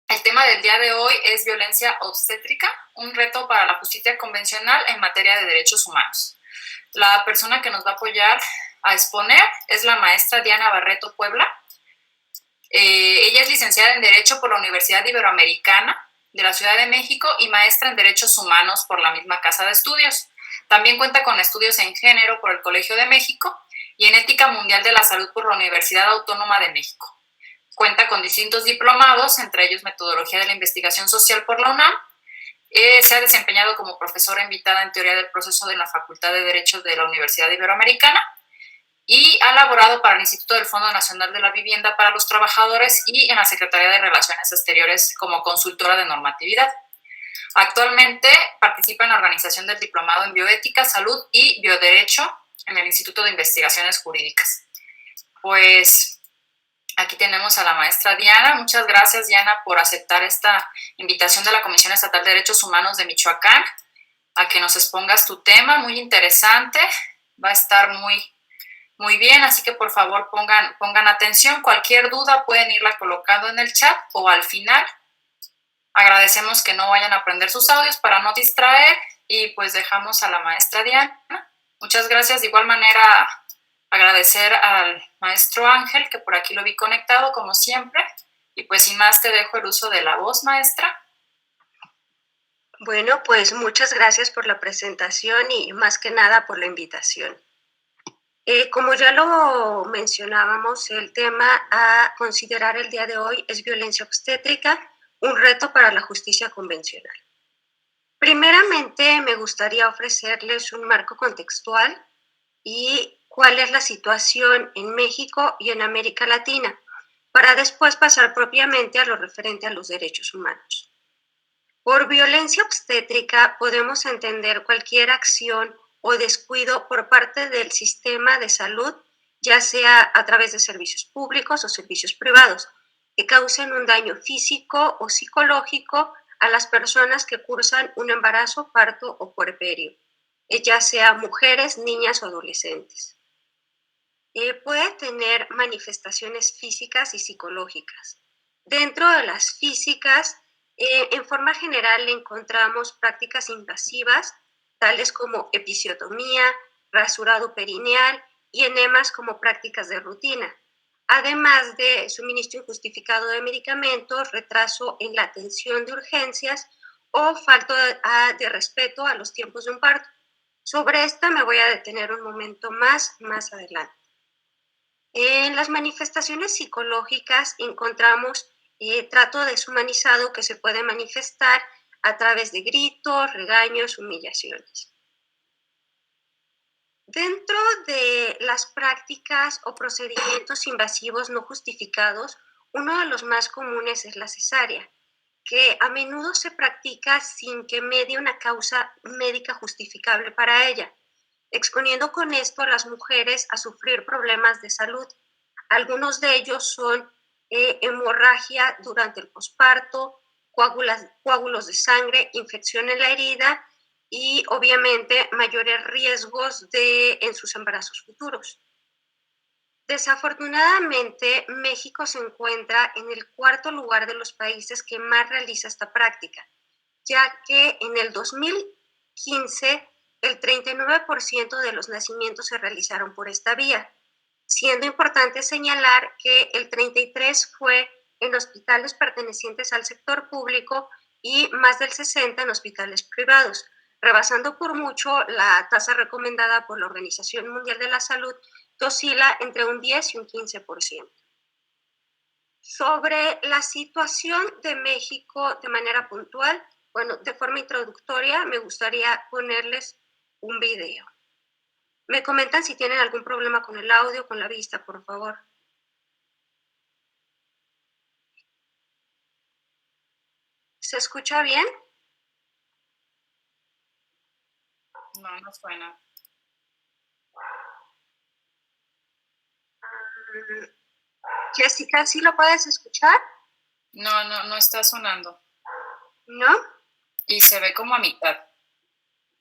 El tema del día de hoy es violencia obstétrica, un reto para la justicia convencional en materia de derechos humanos. La persona que nos va a apoyar a exponer es la maestra Diana Barreto Puebla. Ella es licenciada en Derecho por la Universidad Iberoamericana de la Ciudad de México y maestra en Derechos Humanos por la misma casa de estudios. También cuenta con estudios en género por el Colegio de México y en ética mundial de la salud por la Universidad Autónoma de México. Cuenta con distintos diplomados, entre ellos metodología de la investigación social por la UNAM. Se ha desempeñado como profesora invitada en teoría del proceso de la Facultad de Derecho de la Universidad Iberoamericana y ha laborado para el Instituto del Fondo Nacional de la Vivienda para los Trabajadores y en la Secretaría de Relaciones Exteriores como consultora de normatividad. Actualmente participa en la organización del Diplomado en Bioética, Salud y Bioderecho en el Instituto de Investigaciones Jurídicas. Pues aquí tenemos a la maestra Diana. Muchas gracias, Diana, por aceptar esta invitación de la Comisión Estatal de Derechos Humanos de Michoacán a que nos expongas tu tema, muy interesante. Va a estar muy bien, así que por favor pongan atención. Cualquier duda pueden irla colocando en el chat o al final. Agradecemos que no vayan a prender sus audios para no distraer y pues dejamos a la maestra Diana. Muchas gracias. De igual manera, agradecer al maestro Ángel, que por aquí lo vi conectado como siempre. Y pues sin más te dejo el uso de la voz, maestra. Bueno, pues muchas gracias por la presentación y más que nada por la invitación. Como ya lo mencionábamos, el tema a considerar el día de hoy es violencia obstétrica, un reto para la justicia convencional. Primeramente, me gustaría ofrecerles un marco contextual y cuál es la situación en México y en América Latina, para después pasar propiamente a lo referente a los derechos humanos. Por violencia obstétrica podemos entender cualquier acción o descuido por parte del sistema de salud, ya sea a través de servicios públicos o servicios privados, que causen un daño físico o psicológico a las personas que cursan un embarazo, parto o puerperio, ya sea mujeres, niñas o adolescentes. Puede tener manifestaciones físicas y psicológicas. Dentro de las físicas, en forma general encontramos prácticas invasivas, tales como episiotomía, rasurado perineal y enemas como prácticas de rutina, además de suministro injustificado de medicamentos, retraso en la atención de urgencias o falta de respeto a los tiempos de un parto. Sobre esta me voy a detener un momento más adelante. En las manifestaciones psicológicas encontramos trato deshumanizado que se puede manifestar a través de gritos, regaños, humillaciones. Dentro de las prácticas o procedimientos invasivos no justificados, uno de los más comunes es la cesárea, que a menudo se practica sin que medie una causa médica justificable para ella, exponiendo con esto a las mujeres a sufrir problemas de salud. Algunos de ellos son hemorragia durante el posparto, coágulos de sangre, infección en la herida y obviamente mayores riesgos en sus embarazos futuros. Desafortunadamente, México se encuentra en el cuarto lugar de los países que más realiza esta práctica, ya que en el 2015 el 39% de los nacimientos se realizaron por esta vía, siendo importante señalar que el 33% fue en hospitales pertenecientes al sector público y más del 60% en hospitales privados, rebasando por mucho la tasa recomendada por la Organización Mundial de la Salud, que oscila entre un 10 y un 15%. Sobre la situación de México de manera puntual, bueno, de forma introductoria me gustaría ponerles un video. Me comentan si tienen algún problema con el audio o con la vista, por favor. ¿Se escucha bien? No suena. Jessica, ¿sí lo puedes escuchar? No está sonando. ¿No? Y se ve como a mitad.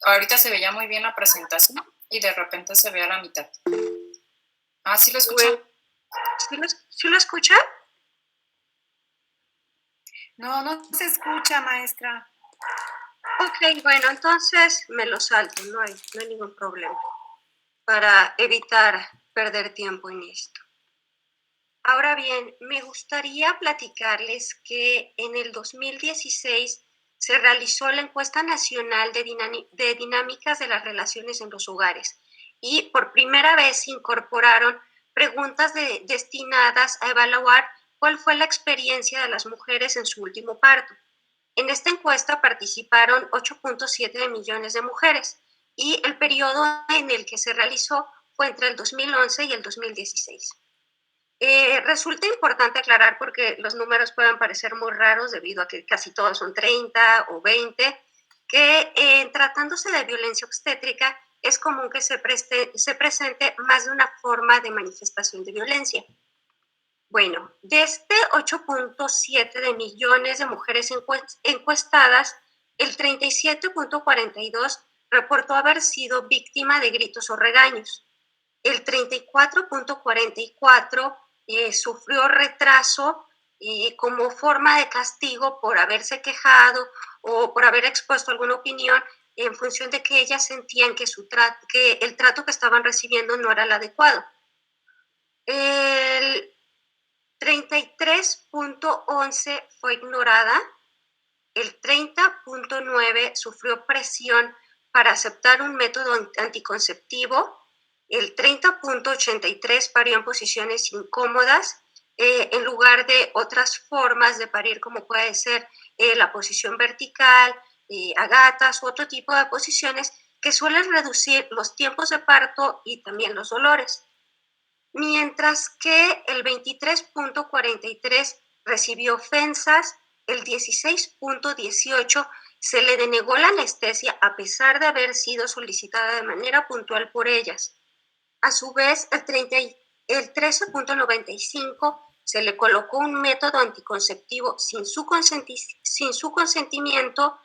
Ahorita se veía muy bien la presentación y de repente se ve a la mitad. Ah, ¿sí lo escuchan? Bueno, ¿sí lo escuchan? No, no se escucha, maestra. Ok, bueno, entonces me lo salto, no hay ningún problema, para evitar perder tiempo en esto. Ahora bien, me gustaría platicarles que en el 2016 se realizó la encuesta nacional de dinámicas de las relaciones en los hogares y por primera vez se incorporaron preguntas destinadas a evaluar cuál fue la experiencia de las mujeres en su último parto. En esta encuesta participaron 8.7 millones de mujeres y el periodo en el que se realizó fue entre el 2011 y el 2016. Resulta importante aclarar porque los números pueden parecer muy raros debido a que casi todos son 30 o 20, que tratándose de violencia obstétrica es común que se presente más de una forma de manifestación de violencia. Bueno, de este 8.7 de millones de mujeres encuestadas, el 37.42 reportó haber sido víctima de gritos o regaños. El 34.44 sufrió retraso como forma de castigo por haberse quejado o por haber expuesto alguna opinión en función de que ellas sentían que, que el trato que estaban recibiendo no era el adecuado. El 33.11 fue ignorada, el 30.9 sufrió presión para aceptar un método anticonceptivo, el 30.83 parió en posiciones incómodas, en lugar de otras formas de parir como puede ser la posición vertical, a gatas u otro tipo de posiciones que suelen reducir los tiempos de parto y también los dolores. Mientras que el 23.43 recibió ofensas, el 16.18 se le denegó la anestesia a pesar de haber sido solicitada de manera puntual por ellas. A su vez, el 13.95 se le colocó un método anticonceptivo sin su consentimiento,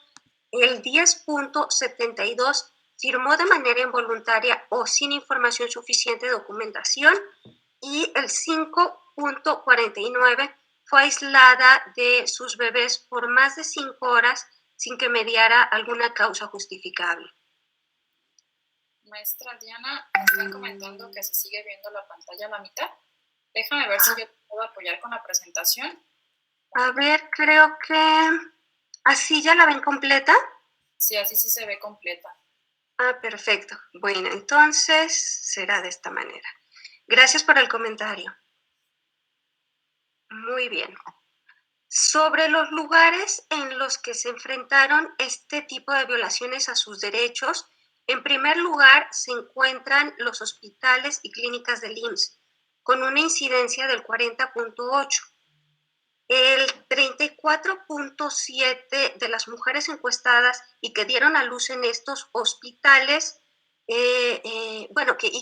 el 10.72 firmó de manera involuntaria o sin información suficiente de documentación y el 5.49 fue aislada de sus bebés por más de 5 horas sin que mediara alguna causa justificable. Maestra Diana, me están comentando que se sigue viendo la pantalla a la mitad. Déjame ver si yo te puedo apoyar con la presentación. A ver, creo que así ya la ven completa. Sí, así sí se ve completa. Ah, perfecto. Bueno, entonces será de esta manera. Gracias por el comentario. Muy bien. Sobre los lugares en los que se enfrentaron este tipo de violaciones a sus derechos, en primer lugar se encuentran los hospitales y clínicas del IMSS, con una incidencia del 40.8. El 34.7 de las mujeres encuestadas y que dieron a luz en estos hospitales, y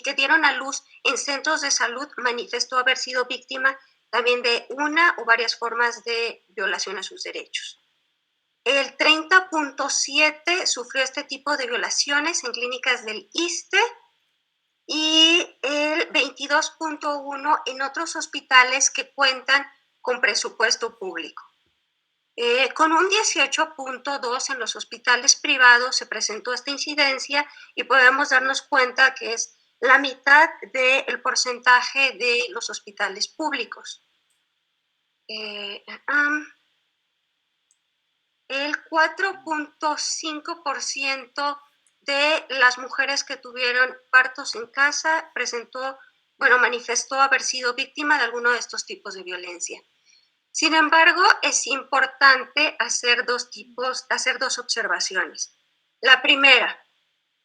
que dieron a luz en centros de salud, manifestó haber sido víctima también de una o varias formas de violación a sus derechos. El 30.7 sufrió este tipo de violaciones en clínicas del ISSSTE y el 22.1 en otros hospitales que cuentan con presupuesto público. Con un 18.2 en los hospitales privados se presentó esta incidencia y podemos darnos cuenta que es la mitad del porcentaje de los hospitales públicos. El 4.5% de las mujeres que tuvieron partos en casa manifestó haber sido víctima de alguno de estos tipos de violencia. Sin embargo, es importante hacer dos observaciones. La primera,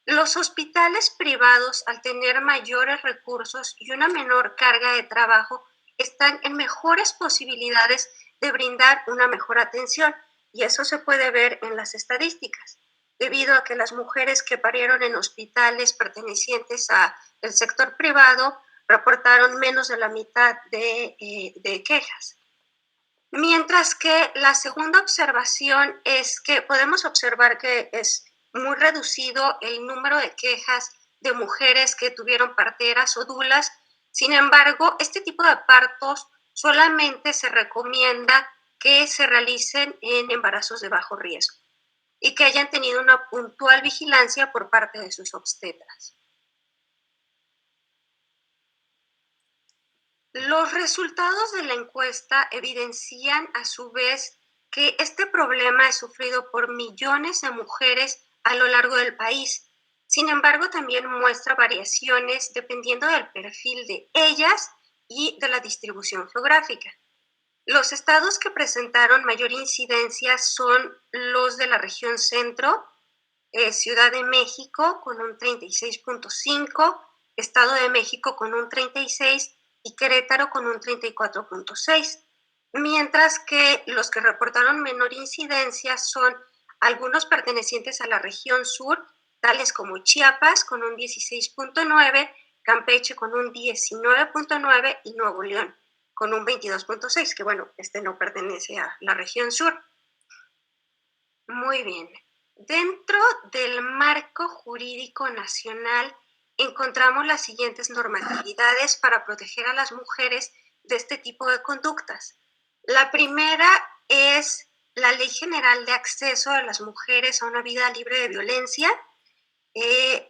los hospitales privados, al tener mayores recursos y una menor carga de trabajo, están en mejores posibilidades de brindar una mejor atención, y eso se puede ver en las estadísticas, debido a que las mujeres que parieron en hospitales pertenecientes al sector privado reportaron menos de la mitad de quejas. Mientras que la segunda observación es que podemos observar que es muy reducido el número de quejas de mujeres que tuvieron parteras o dulas. Sin embargo, este tipo de partos solamente se recomienda que se realicen en embarazos de bajo riesgo y que hayan tenido una puntual vigilancia por parte de sus obstetras. Los resultados de la encuesta evidencian a su vez que este problema es sufrido por millones de mujeres a lo largo del país. Sin embargo, también muestra variaciones dependiendo del perfil de ellas y de la distribución geográfica. Los estados que presentaron mayor incidencia son los de la región centro, Ciudad de México con un 36.5, Estado de México con un 36 y Querétaro con un 34.6. Mientras que los que reportaron menor incidencia son algunos pertenecientes a la región sur, tales como Chiapas con un 16.9, Campeche con un 19.9 y Nuevo León con un 22.6, que bueno, este no pertenece a la región sur. Muy bien. Dentro del marco jurídico nacional encontramos las siguientes normatividades para proteger a las mujeres de este tipo de conductas. La primera es la Ley General de Acceso de las Mujeres a una Vida Libre de Violencia,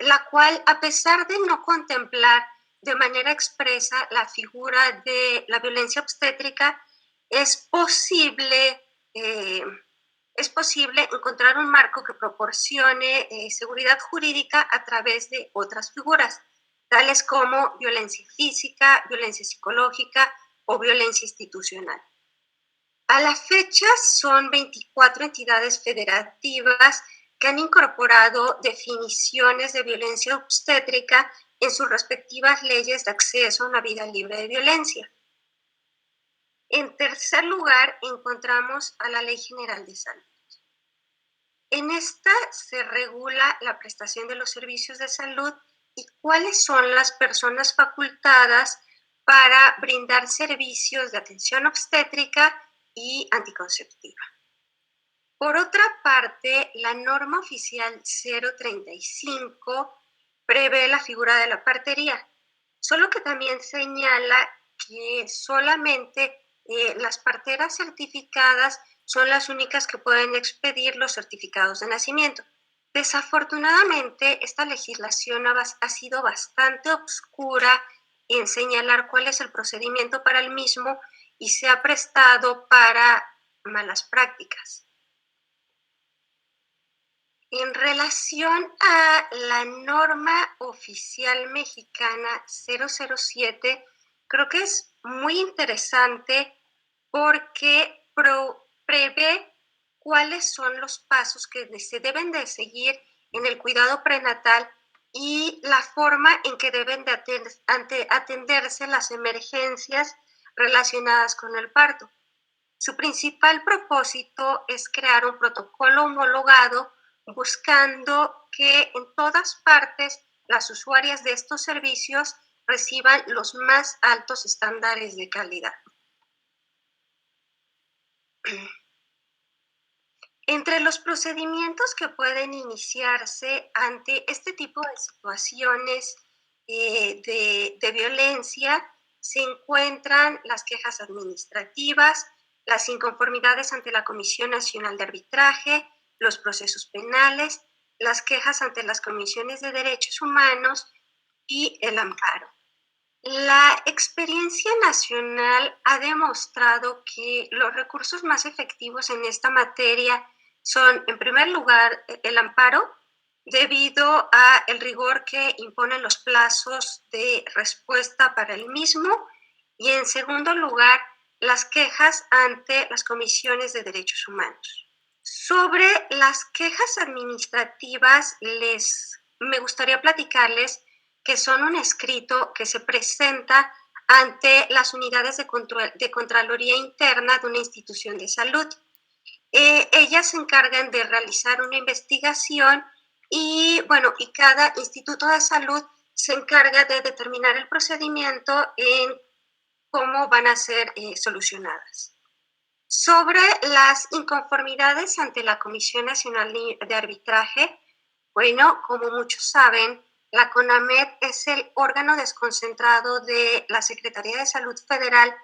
la cual, a pesar de no contemplar de manera expresa la figura de la violencia obstétrica, es posible encontrar un marco que proporcione seguridad jurídica a través de otras figuras, tales como violencia física, violencia psicológica o violencia institucional. A la fecha son 24 entidades federativas que han incorporado definiciones de violencia obstétrica en sus respectivas leyes de acceso a una vida libre de violencia. En tercer lugar, encontramos a la Ley General de Salud. En esta se regula la prestación de los servicios de salud y cuáles son las personas facultadas para brindar servicios de atención obstétrica y anticonceptiva. Por otra parte, la norma oficial 035 prevé la figura de la partería, solo que también señala que solamente las parteras certificadas son las únicas que pueden expedir los certificados de nacimiento. Desafortunadamente, esta legislación ha sido bastante oscura en señalar cuál es el procedimiento para el mismo y se ha prestado para malas prácticas. En relación a la norma oficial mexicana 007, creo que es muy interesante porque prevé cuáles son los pasos que se deben de seguir en el cuidado prenatal y la forma en que deben de atenderse las emergencias relacionadas con el parto. Su principal propósito es crear un protocolo homologado buscando que en todas partes las usuarias de estos servicios reciban los más altos estándares de calidad. Entre los procedimientos que pueden iniciarse ante este tipo de situaciones de violencia se encuentran las quejas administrativas, las inconformidades ante la Comisión Nacional de Arbitraje, los procesos penales, las quejas ante las comisiones de derechos humanos y el amparo. La experiencia nacional ha demostrado que los recursos más efectivos en esta materia son, en primer lugar, el amparo, debido a el rigor que imponen los plazos de respuesta para el mismo, y en segundo lugar, las quejas ante las comisiones de derechos humanos. Sobre las quejas administrativas, me gustaría platicarles que son un escrito que se presenta ante las unidades de Contraloría Interna de una institución de salud. Ellas se encargan de realizar una investigación y cada instituto de salud se encarga de determinar el procedimiento en cómo van a ser solucionadas. Sobre las inconformidades ante la Comisión Nacional de Arbitraje, como muchos saben, la CONAMED es el órgano desconcentrado de la Secretaría de Salud Federal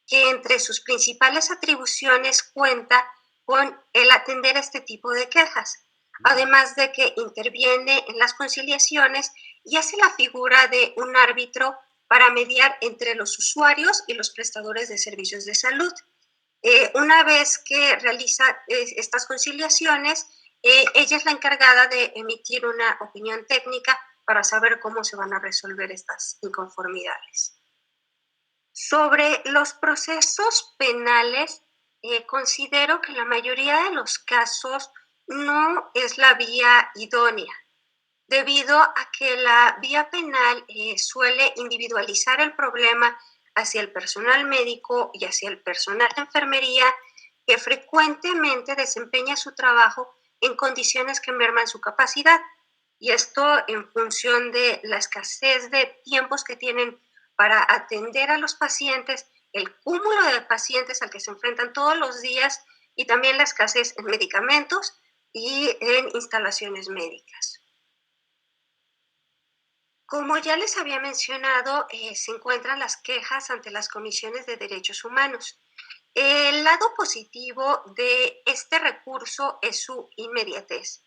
que entre sus principales atribuciones cuenta con el atender este tipo de quejas, además de que interviene en las conciliaciones y hace la figura de un árbitro para mediar entre los usuarios y los prestadores de servicios de salud. Una vez que realiza estas conciliaciones, ella es la encargada de emitir una opinión técnica para saber cómo se van a resolver estas inconformidades. Sobre los procesos penales, considero que la mayoría de los casos no es la vía idónea, debido a que la vía penal suele individualizar el problema hacia el personal médico y hacia el personal de enfermería, que frecuentemente desempeña su trabajo en condiciones que merman su capacidad. Y esto en función de la escasez de tiempos que tienen para atender a los pacientes, el cúmulo de pacientes al que se enfrentan todos los días y también la escasez en medicamentos y en instalaciones médicas. Como ya les había mencionado, se encuentran las quejas ante las comisiones de derechos humanos. El lado positivo de este recurso es su inmediatez.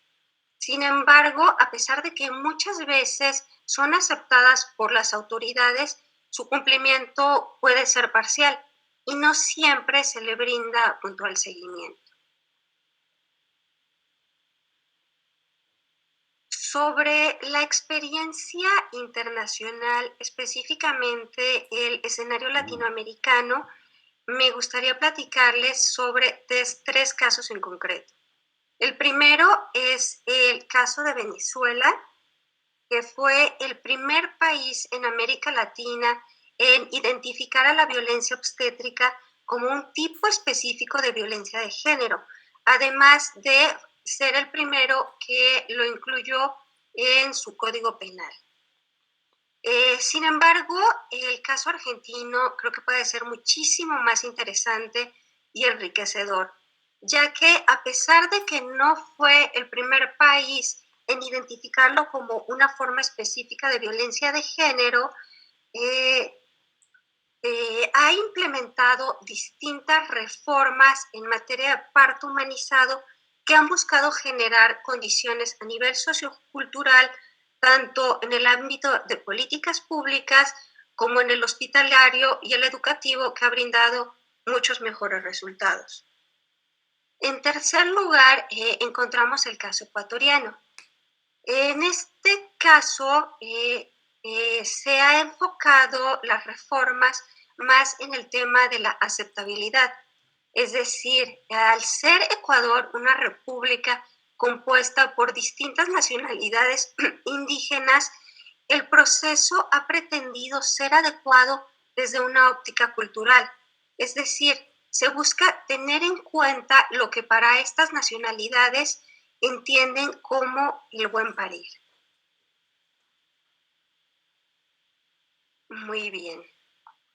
Sin embargo, a pesar de que muchas veces son aceptadas por las autoridades, su cumplimiento puede ser parcial y no siempre se le brinda puntual seguimiento. Sobre la experiencia internacional, específicamente el escenario latinoamericano, me gustaría platicarles sobre tres casos en concreto. El primero es el caso de Venezuela, que fue el primer país en América Latina en identificar a la violencia obstétrica como un tipo específico de violencia de género, además de ser el primero que lo incluyó en su código penal. Sin embargo, el caso argentino creo que puede ser muchísimo más interesante y enriquecedor, ya que a pesar de que no fue el primer país en identificarlo como una forma específica de violencia de género, eh, ha implementado distintas reformas en materia de parto humanizado que han buscado generar condiciones a nivel sociocultural, tanto en el ámbito de políticas públicas como en el hospitalario y el educativo, que ha brindado muchos mejores resultados. En tercer lugar, encontramos el caso ecuatoriano. En este caso, se ha enfocado las reformas más en el tema de la aceptabilidad. Es decir, al ser Ecuador una república compuesta por distintas nacionalidades indígenas, el proceso ha pretendido ser adecuado desde una óptica cultural. Es decir, se busca tener en cuenta lo que para estas nacionalidades entienden como el buen parir. Muy bien.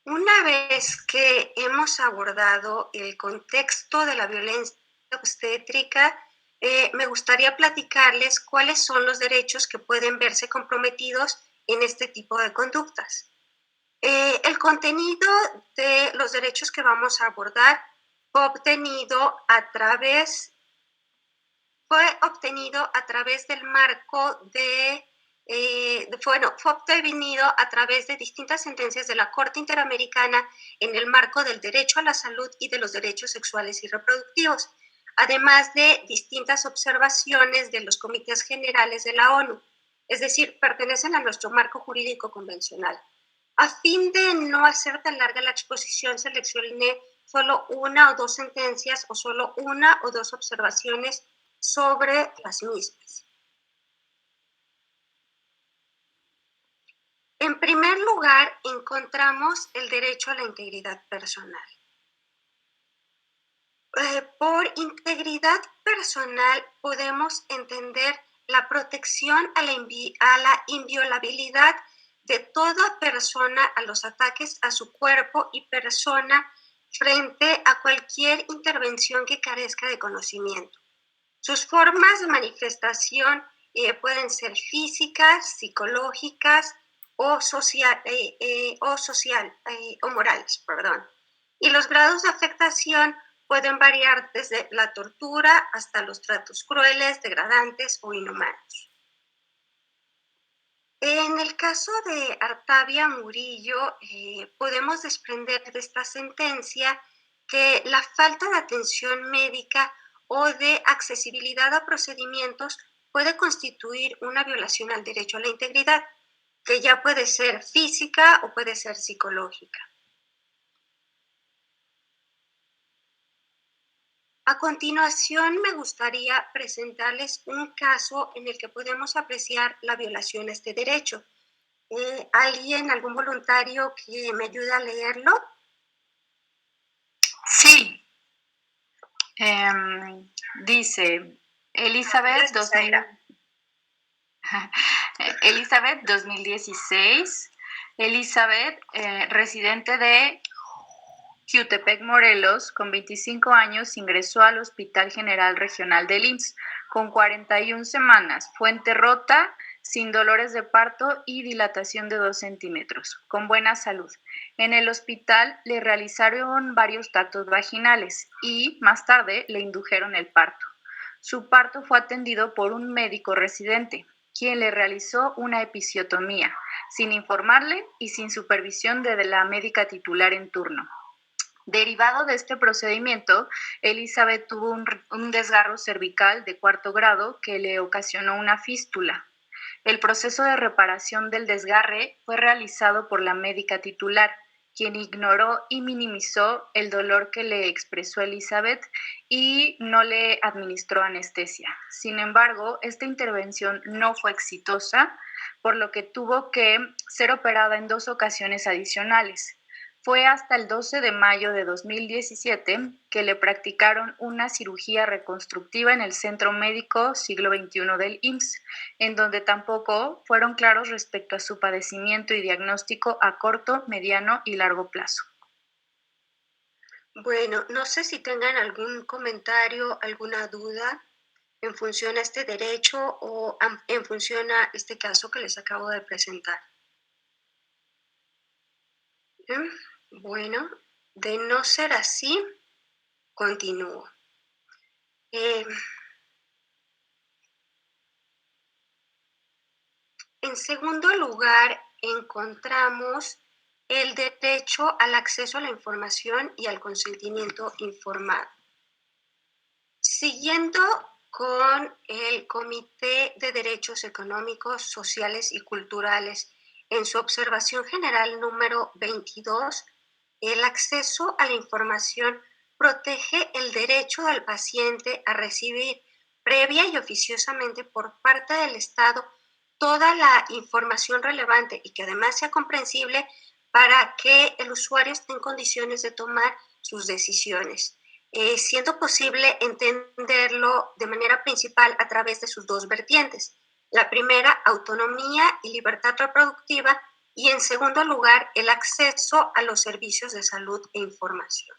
Una vez que hemos abordado el contexto de la violencia obstétrica, me gustaría platicarles cuáles son los derechos que pueden verse comprometidos en este tipo de conductas. El contenido de los derechos que vamos a abordar fue obtenido a través del marco fue obtenido a través de distintas sentencias de la Corte Interamericana en el marco del derecho a la salud y de los derechos sexuales y reproductivos, además de distintas observaciones de los comités generales de la ONU, es decir, pertenecen a nuestro marco jurídico convencional. A fin de no hacer tan larga la exposición, seleccioné solo una o dos sentencias o solo una o dos observaciones sobre las mismas. En primer lugar, encontramos el derecho a la integridad personal. Por integridad personal podemos entender la protección a la inviolabilidad de toda persona a los ataques a su cuerpo y persona frente a cualquier intervención que carezca de conocimiento. Sus formas de manifestación pueden ser físicas, psicológicas o morales, perdón. Y los grados de afectación pueden variar desde la tortura hasta los tratos crueles, degradantes o inhumanos. En el caso de Artavia Murillo, podemos desprender de esta sentencia que la falta de atención médica o de accesibilidad a procedimientos puede constituir una violación al derecho a la integridad, que ya puede ser física o puede ser psicológica. A continuación, me gustaría presentarles un caso en el que podemos apreciar la violación a este derecho. ¿Alguien, algún voluntario que me ayude a leerlo? Sí, dice Elizabeth, Gracias, Zaira. Elizabeth 2016. Elizabeth, residente de Jutepec, Morelos, con 25 años, ingresó al Hospital General Regional del IMSS con 41 semanas, fuente rota, sin dolores de parto y dilatación de 2 centímetros, con buena salud. En el hospital le realizaron varios tactos vaginales y más tarde le indujeron el parto. Su parto fue atendido por un médico residente, quien le realizó una episiotomía, sin informarle y sin supervisión de la médica titular en turno. Derivado de este procedimiento, Elizabeth tuvo un desgarro cervical de 4º grado que le ocasionó una fístula. El proceso de reparación del desgarre fue realizado por la médica titular, quien ignoró y minimizó el dolor que le expresó Elizabeth y no le administró anestesia. Sin embargo, esta intervención no fue exitosa, por lo que tuvo que ser operada en 2 ocasiones adicionales. Fue hasta el 12 de mayo de 2017 que le practicaron una cirugía reconstructiva en el Centro Médico Siglo XXI del IMSS, en donde tampoco fueron claros respecto a su padecimiento y diagnóstico a corto, mediano y largo plazo. Bueno, no sé si tengan algún comentario, alguna duda en función a este derecho o en función a este caso que les acabo de presentar. Bien, bueno, de no ser así, continúo. En segundo lugar, encontramos el derecho al acceso a la información y al consentimiento informado. Siguiendo con el Comité de Derechos Económicos, Sociales y Culturales, en su observación general número 22, el acceso a la información protege el derecho del paciente a recibir previa y oficiosamente por parte del Estado toda la información relevante y que además sea comprensible para que el usuario esté en condiciones de tomar sus decisiones, siendo posible entenderlo de manera principal a través de sus 2 vertientes. La primera, autonomía y libertad reproductiva, y en segundo lugar, el acceso a los servicios de salud e información.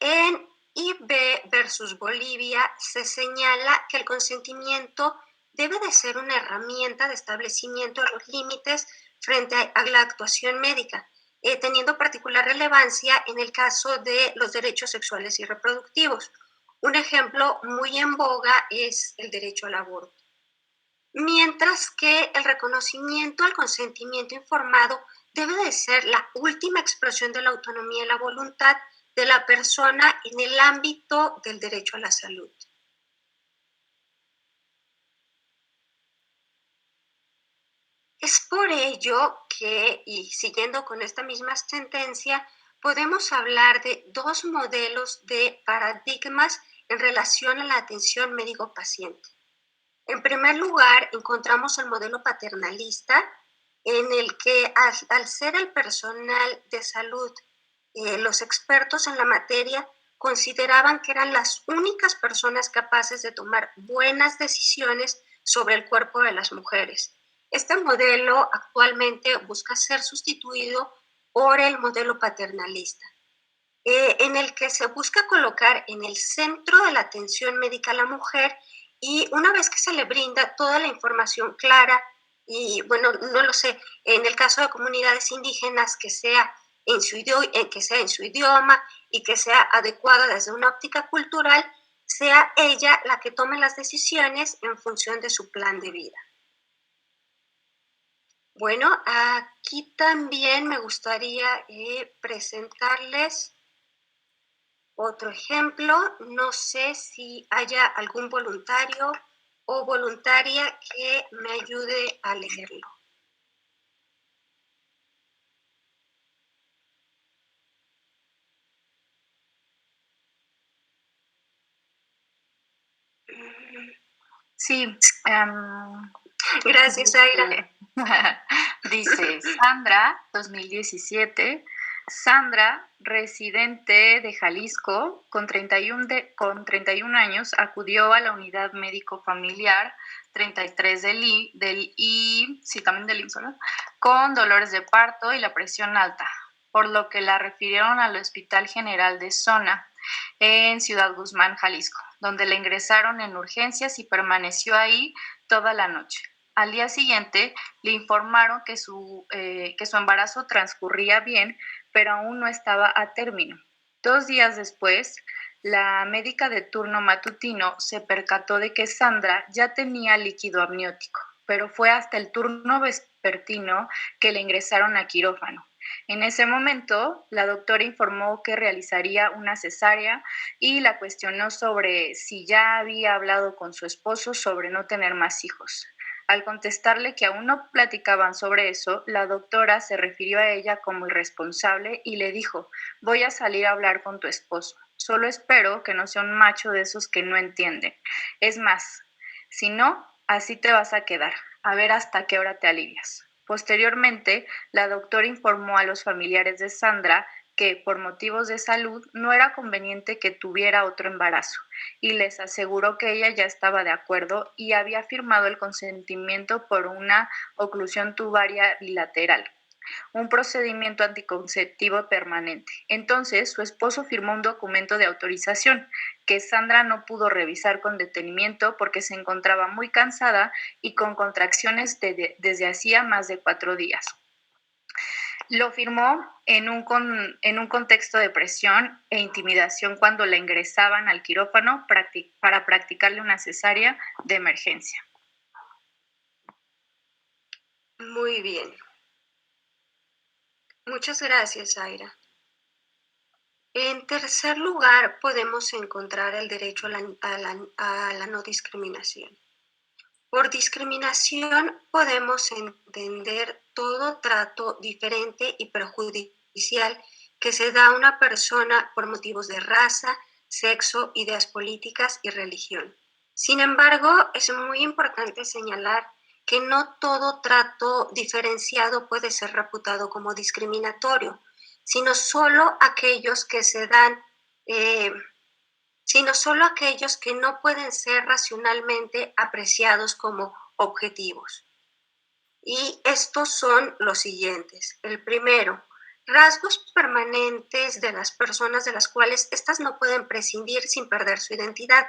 En IB versus Bolivia se señala que el consentimiento debe de ser una herramienta de establecimiento de los límites frente a la actuación médica, teniendo particular relevancia en el caso de los derechos sexuales y reproductivos. Un ejemplo muy en boga es el derecho al aborto. Mientras que el reconocimiento al consentimiento informado debe de ser la última expresión de la autonomía y la voluntad de la persona en el ámbito del derecho a la salud. Es por ello que, y siguiendo con esta misma sentencia, podemos hablar de 2 modelos de paradigmas en relación a la atención médico-paciente. En primer lugar, encontramos el modelo paternalista, en el que al ser el personal de salud, los expertos en la materia consideraban que eran las únicas personas capaces de tomar buenas decisiones sobre el cuerpo de las mujeres. Este modelo actualmente busca ser sustituido por el modelo paternalista, en el que se busca colocar en el centro de la atención médica a la mujer, y una vez que se le brinda toda la información clara, y bueno, no lo sé, en el caso de comunidades indígenas, que sea que sea en su idioma y que sea adecuada desde una óptica cultural, sea ella la que tome las decisiones en función de su plan de vida. Bueno, aquí también me gustaría presentarles otro ejemplo. No sé si haya algún voluntario o voluntaria que me ayude a leerlo. Sí. Gracias, Aira. Dice Sandra, 2017. Sandra, residente de Jalisco, con 31 años, acudió a la unidad médico familiar 33 sí, también del IMSS, ¿no? Con dolores de parto y la presión alta, por lo que la refirieron al Hospital General de Zona en Ciudad Guzmán, Jalisco, donde la ingresaron en urgencias y permaneció ahí toda la noche. Al día siguiente le informaron que su embarazo transcurría bien, pero aún no estaba a término. 2 días después, la médica de turno matutino se percató de que Sandra ya tenía líquido amniótico, pero fue hasta el turno vespertino que le ingresaron a quirófano. En ese momento, la doctora informó que realizaría una cesárea y la cuestionó sobre si ya había hablado con su esposo sobre no tener más hijos. Al contestarle que aún no platicaban sobre eso, la doctora se refirió a ella como irresponsable y le dijo: voy a salir a hablar con tu esposo. Solo espero que no sea un macho de esos que no entienden. Es más, si no, así te vas a quedar. A ver hasta qué hora te alivias. Posteriormente, la doctora informó a los familiares de Sandra que por motivos de salud no era conveniente que tuviera otro embarazo y les aseguró que ella ya estaba de acuerdo y había firmado el consentimiento por una oclusión tubaria bilateral, un procedimiento anticonceptivo permanente. Entonces, su esposo firmó un documento de autorización que Sandra no pudo revisar con detenimiento porque se encontraba muy cansada y con contracciones desde hacía más de 4 días. Lo firmó en un contexto de presión e intimidación cuando la ingresaban al quirófano para practicarle una cesárea de emergencia. Muy bien. Muchas gracias, Aira. En tercer lugar, podemos encontrar el derecho a la no discriminación. Por discriminación podemos entender todo trato diferente y perjudicial que se da a una persona por motivos de raza, sexo, ideas políticas y religión. Sin embargo, es muy importante señalar que no todo trato diferenciado puede ser reputado como discriminatorio, sino solo aquellos que se dan sino solo aquellos que no pueden ser racionalmente apreciados como objetivos. Y estos son los siguientes. El primero, rasgos permanentes de las personas de las cuales éstas no pueden prescindir sin perder su identidad.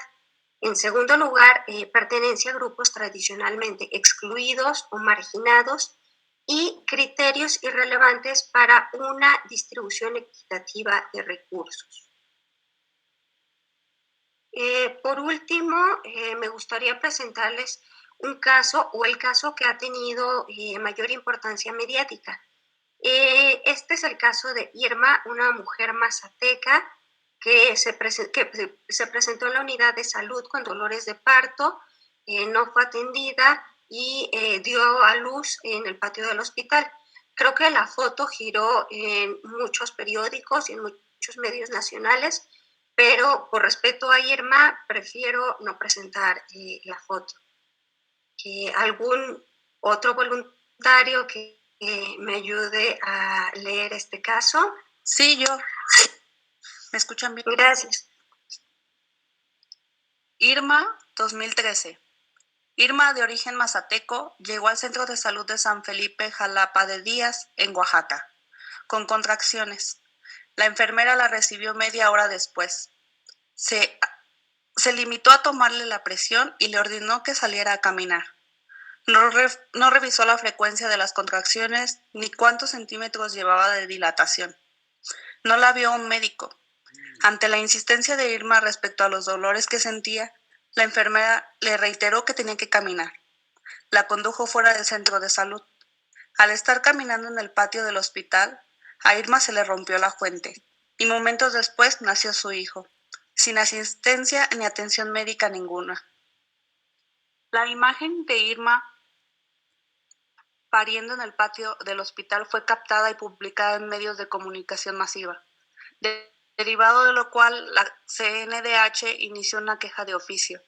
En segundo lugar, pertenencia a grupos tradicionalmente excluidos o marginados y criterios irrelevantes para una distribución equitativa de recursos. Por último, me gustaría presentarles un caso o el caso que ha tenido mayor importancia mediática. Este es el caso de Irma, una mujer mazateca que se presentó en la unidad de salud con dolores de parto, no fue atendida y dio a luz en el patio del hospital. Creo que la foto giró en muchos periódicos y en muchos medios nacionales, pero por respeto a Irma, prefiero no presentar la foto. ¿Algún otro voluntario que me ayude a leer este caso? Sí, yo. ¿Me escuchan bien? Gracias. Irma, 2013. Irma, de origen mazateco, llegó al Centro de Salud de San Felipe Jalapa de Díaz, en Oaxaca, con contracciones. La enfermera la recibió media hora después. Se limitó a tomarle la presión y le ordenó que saliera a caminar. No revisó la frecuencia de las contracciones ni cuántos centímetros llevaba de dilatación. No la vio un médico. Ante la insistencia de Irma respecto a los dolores que sentía, la enfermera le reiteró que tenía que caminar. La condujo fuera del centro de salud. Al estar caminando en el patio del hospital, a Irma se le rompió la fuente y momentos después nació su hijo, sin asistencia ni atención médica ninguna. La imagen de Irma pariendo en el patio del hospital fue captada y publicada en medios de comunicación masiva, derivado de lo cual la CNDH inició una queja de oficio,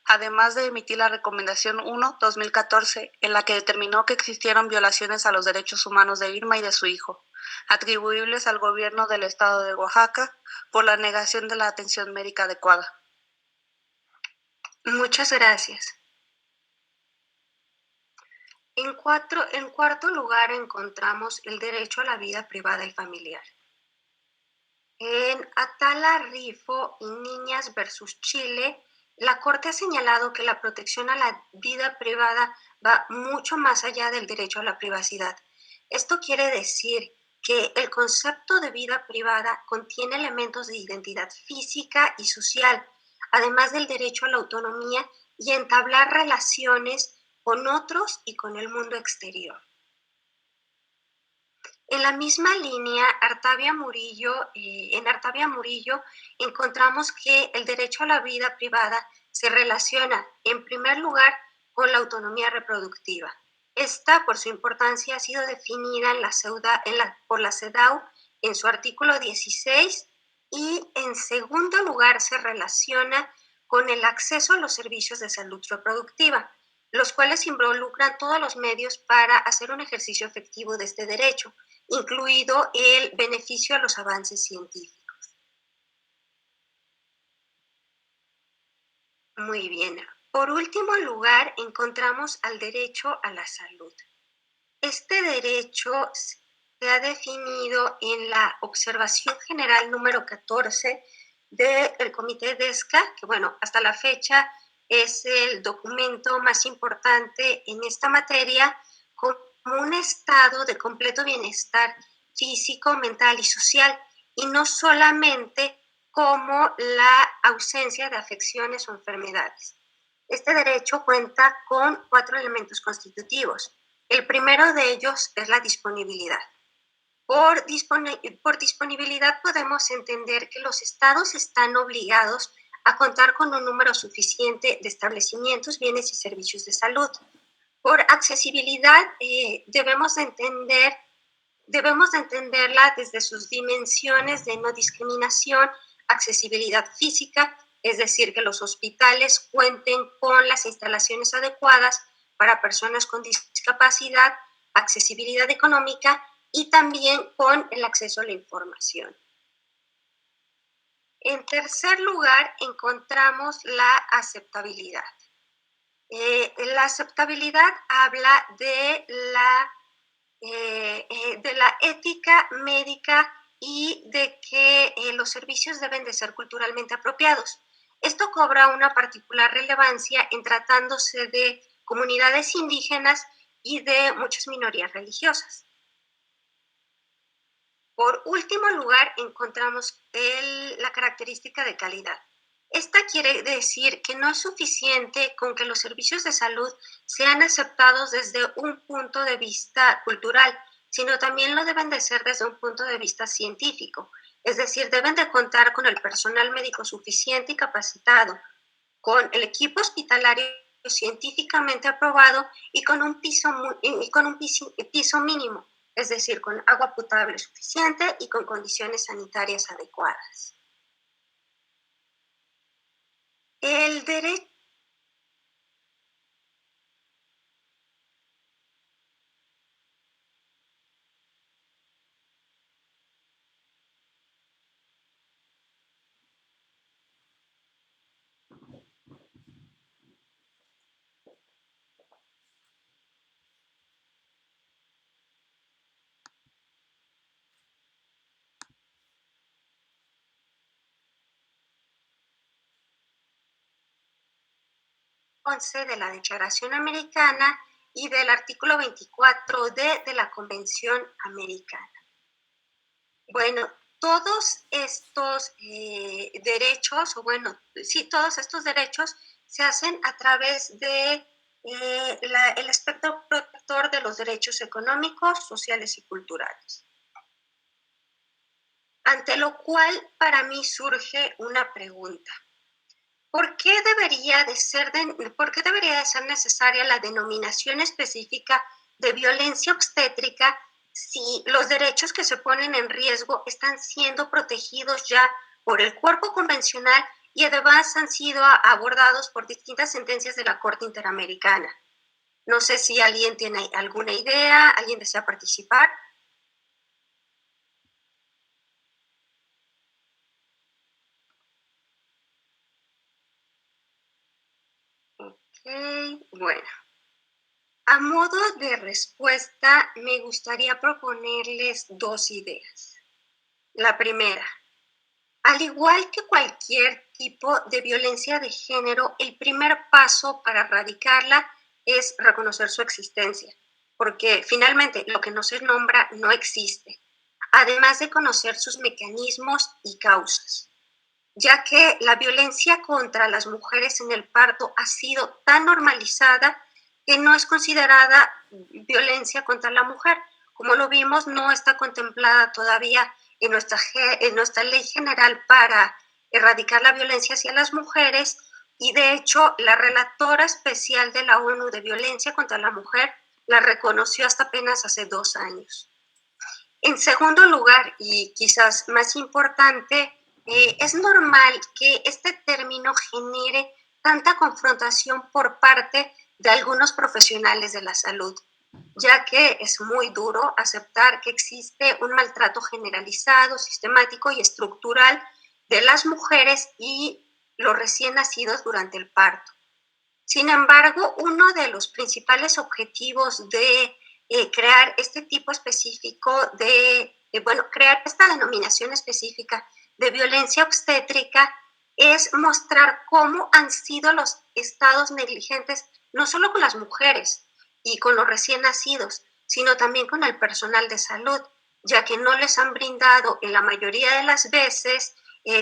además de emitir la Recomendación 1/2014, en la que determinó que existieron violaciones a los derechos humanos de Irma y de su hijo, atribuibles al gobierno del estado de Oaxaca por la negación de la atención médica adecuada. Muchas gracias. En cuarto lugar encontramos el derecho a la vida privada y familiar. En Atala Rifo y Niñas versus Chile, la Corte ha señalado que la protección a la vida privada va mucho más allá del derecho a la privacidad. Esto quiere decir que el concepto de vida privada contiene elementos de identidad física y social, además del derecho a la autonomía y entablar relaciones con otros y con el mundo exterior. En la misma línea, en Artavia Murillo encontramos que el derecho a la vida privada se relaciona, en primer lugar, con la autonomía reproductiva. Esta, por su importancia, ha sido definida por la CEDAW en su artículo 16 y, en segundo lugar, se relaciona con el acceso a los servicios de salud reproductiva, los cuales involucran todos los medios para hacer un ejercicio efectivo de este derecho, incluido el beneficio a los avances científicos. Muy bien. Por último lugar, encontramos al derecho a la salud. Este derecho se ha definido en la Observación General número 14 del Comité DESCA, que hasta la fecha es el documento más importante en esta materia, como un estado de completo bienestar físico, mental y social, y no solamente como la ausencia de afecciones o enfermedades. Este derecho cuenta con 4 elementos constitutivos. El primero de ellos es la disponibilidad. Por disponibilidad podemos entender que los estados están obligados a contar con un número suficiente de establecimientos, bienes y servicios de salud. Por accesibilidad debemos de entenderla desde sus dimensiones de no discriminación, accesibilidad física, es decir, que los hospitales cuenten con las instalaciones adecuadas para personas con discapacidad, accesibilidad económica y también con el acceso a la información. En tercer lugar, encontramos la aceptabilidad. La aceptabilidad habla de la ética médica y de que los servicios deben de ser culturalmente apropiados. Esto cobra una particular relevancia en tratándose de comunidades indígenas y de muchas minorías religiosas. Por último lugar, encontramos la característica de calidad. Esta quiere decir que no es suficiente con que los servicios de salud sean aceptados desde un punto de vista cultural, sino también lo deben de ser desde un punto de vista científico. Es decir, deben de contar con el personal médico suficiente y capacitado, con el equipo hospitalario científicamente aprobado y con un piso mínimo, es decir, con agua potable suficiente y con condiciones sanitarias adecuadas. El derecho de la Declaración Americana y del artículo 24D de la Convención Americana. Bueno, todos estos derechos, o bueno, sí, todos estos derechos se hacen a través de el espectro protector de los derechos económicos, sociales y culturales. Ante lo cual para mí surge una pregunta. ¿Por qué debería de ser necesaria la denominación específica de violencia obstétrica si los derechos que se ponen en riesgo están siendo protegidos ya por el cuerpo convencional y además han sido abordados por distintas sentencias de la Corte Interamericana? No sé si alguien tiene alguna idea, alguien desea participar. Bueno, a modo de respuesta me gustaría proponerles dos ideas. La primera, al igual que cualquier tipo de violencia de género, el primer paso para erradicarla es reconocer su existencia, porque finalmente lo que no se nombra no existe, además de conocer sus mecanismos y causas, ya que la violencia contra las mujeres en el parto ha sido tan normalizada que no es considerada violencia contra la mujer. Como lo vimos, no está contemplada todavía en nuestra ley general para erradicar la violencia hacia las mujeres, y de hecho la relatora especial de la ONU de violencia contra la mujer la reconoció hasta apenas hace 2 años. En segundo lugar, y quizás más importante, es normal que este término genere tanta confrontación por parte de algunos profesionales de la salud, ya que es muy duro aceptar que existe un maltrato generalizado, sistemático y estructural de las mujeres y los recién nacidos durante el parto. Sin embargo, uno de los principales objetivos de crear este tipo específico crear esta denominación específica de violencia obstétrica es mostrar cómo han sido los estados negligentes, no solo con las mujeres y con los recién nacidos, sino también con el personal de salud, ya que no les han brindado en la mayoría de las veces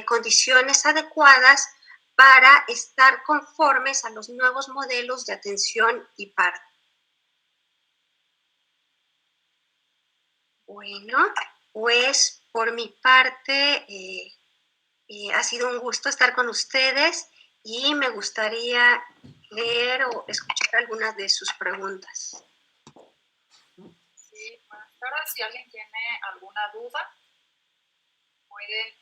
condiciones adecuadas para estar conformes a los nuevos modelos de atención y parto. Bueno, pues por mi parte ha sido un gusto estar con ustedes y me gustaría leer o escuchar algunas de sus preguntas. Sí, buenas tardes. Si alguien tiene alguna duda, pueden